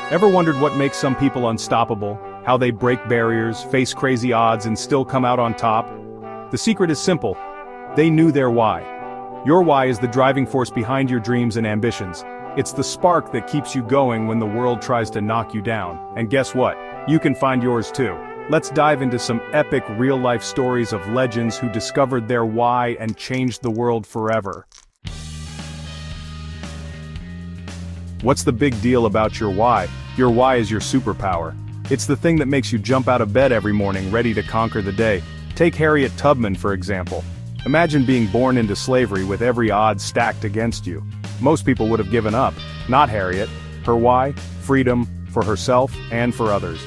Ever wondered what makes some people unstoppable? How they break barriers, face crazy odds, and still come out on top? The secret is simple. They knew their why. Your why is the driving force behind your dreams and ambitions. It's the spark that keeps you going when the world tries to knock you down. And guess what? You can find yours too. Let's dive into some epic real-life stories of legends who discovered their why and changed the world forever. What's the big deal about your why? Your why is your superpower. It's the thing that makes you jump out of bed every morning ready to conquer the day. Take Harriet Tubman for example. Imagine being born into slavery with every odd stacked against you. Most people would have given up. Not Harriet. Her why? Freedom, for herself and for others.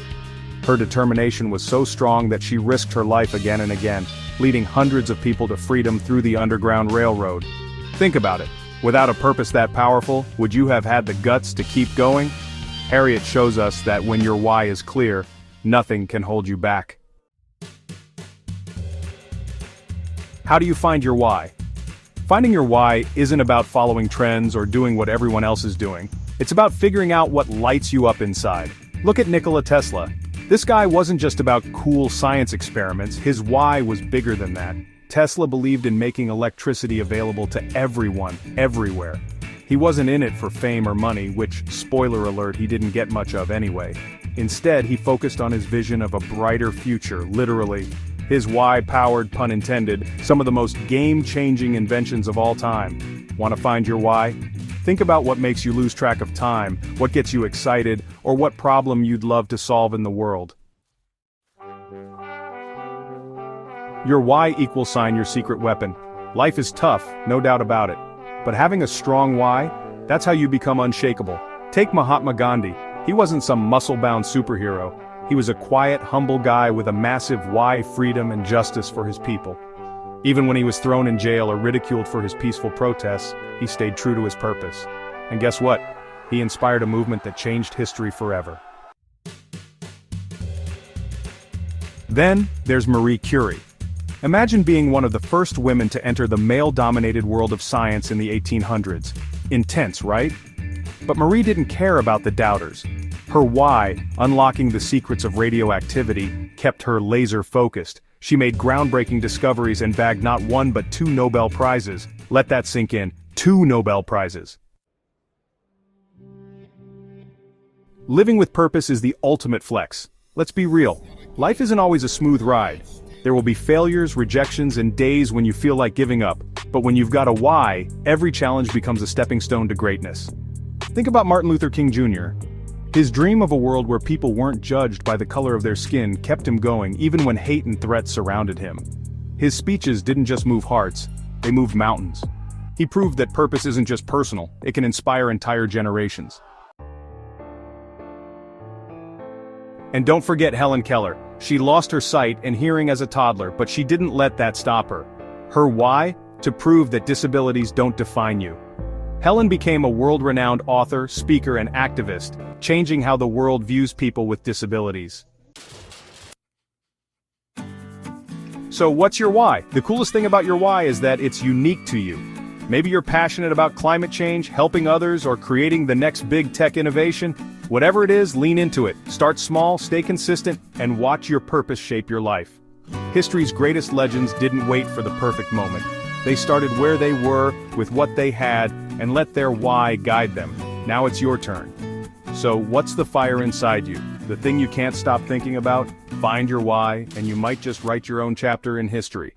Her determination was so strong that she risked her life again and again, leading hundreds of people to freedom through the Underground Railroad. Think about it. Without a purpose that powerful, would you have had the guts to keep going? Harriet shows us that when your why is clear, nothing can hold you back. How do you find your why? Finding your why isn't about following trends or doing what everyone else is doing. It's about figuring out what lights you up inside. Look at Nikola Tesla. This guy wasn't just about cool science experiments, his why was bigger than that. Tesla believed in making electricity available to everyone, everywhere. He wasn't in it for fame or money, which, spoiler alert, he didn't get much of anyway. Instead, he focused on his vision of a brighter future, literally. His why powered, pun intended, some of the most game-changing inventions of all time. Want to find your why? Think about what makes you lose track of time, what gets you excited, or what problem you'd love to solve in the world. Your why = your secret weapon. Life is tough, no doubt about it. But having a strong why, that's how you become unshakable. Take Mahatma Gandhi. He wasn't some muscle-bound superhero. He was a quiet, humble guy with a massive why: freedom and justice for his people. Even when he was thrown in jail or ridiculed for his peaceful protests, he stayed true to his purpose. And guess what? He inspired a movement that changed history forever. Then, there's Marie Curie. Imagine being one of the first women to enter the male-dominated world of science in the 1800s. Intense, right? But Marie didn't care about the doubters. Her why, unlocking the secrets of radioactivity, kept her laser-focused. She made groundbreaking discoveries and bagged not one but 2 Nobel Prizes. Let that sink in. 2 Nobel Prizes. Living with purpose is the ultimate flex. Let's be real. Life isn't always a smooth ride. There will be failures, rejections, and days when you feel like giving up. But when you've got a why, every challenge becomes a stepping stone to greatness. Think about Martin Luther King Jr. His dream of a world where people weren't judged by the color of their skin kept him going even when hate and threats surrounded him. His speeches didn't just move hearts, they moved mountains. He proved that purpose isn't just personal, it can inspire entire generations. And don't forget Helen Keller. She lost her sight and hearing as a toddler, but she didn't let that stop her. Her why? To prove that disabilities don't define you. Helen became a world-renowned author, speaker, and activist, changing how the world views people with disabilities. So what's your why? The coolest thing about your why is that it's unique to you. Maybe you're passionate about climate change, helping others, or creating the next big tech innovation. Whatever it is, lean into it. Start small, stay consistent, and watch your purpose shape your life. History's greatest legends didn't wait for the perfect moment. They started where they were, with what they had, and let their why guide them. Now it's your turn. So what's the fire inside you? The thing you can't stop thinking about? Find your why, and you might just write your own chapter in history.